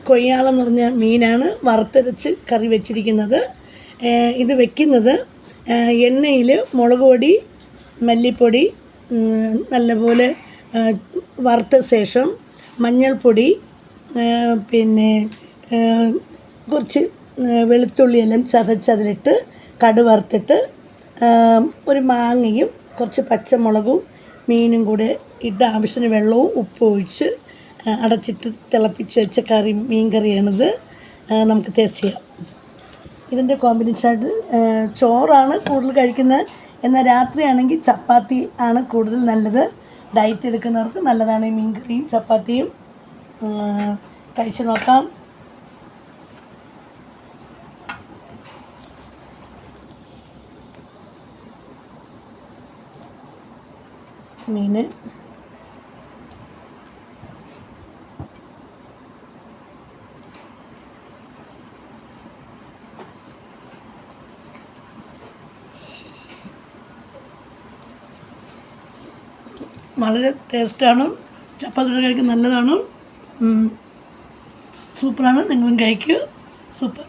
കൊയ്യാളെന്ന് പറഞ്ഞ മീനാണ് വറുത്തരച്ച് കറി വെച്ചിരിക്കുന്നത്. ഇത് വെക്കുന്നത് എണ്ണയിൽ മുളക് പൊടി, മല്ലിപ്പൊടി നല്ലപോലെ വറുത്ത ശേഷം മഞ്ഞൾപ്പൊടി, പിന്നെ കുറച്ച് വെളുത്തുള്ളിയെല്ലാം ചതച്ചതിലിട്ട് കടുക് വറുത്തിട്ട് ഒരു മാങ്ങയും കുറച്ച് പച്ചമുളകും മീനും കൂടെ ഇട്ട് ആവശ്യത്തിന് വെള്ളവും ഉപ്പും ഒഴിച്ച് അടച്ചിട്ട് തിളപ്പിച്ച് വെച്ച മീൻ കറിയാണിത്. നമുക്ക് ടേസ്റ്റ് ചെയ്യാം. ഇതിൻ്റെ കോമ്പിനേഷനായിട്ട് ചോറാണ് കൂടുതൽ കഴിക്കുന്നത്. എന്നാൽ രാത്രിയാണെങ്കിൽ ചപ്പാത്തി ആണ് കൂടുതൽ നല്ലത്. ഡയറ്റ് എടുക്കുന്നവർക്ക് നല്ലതാണ് ഈ മീൻ കറിയും ചപ്പാത്തിയും. കഴിച്ച് നോക്കാം. മീൻ വളരെ ടേസ്റ്റാണ്. ചപ്പാത്തി കഴിക്കാൻ നല്ലതാണ്. സൂപ്പറാണ്. നിങ്ങളും കഴിക്കുക. സൂപ്പർ.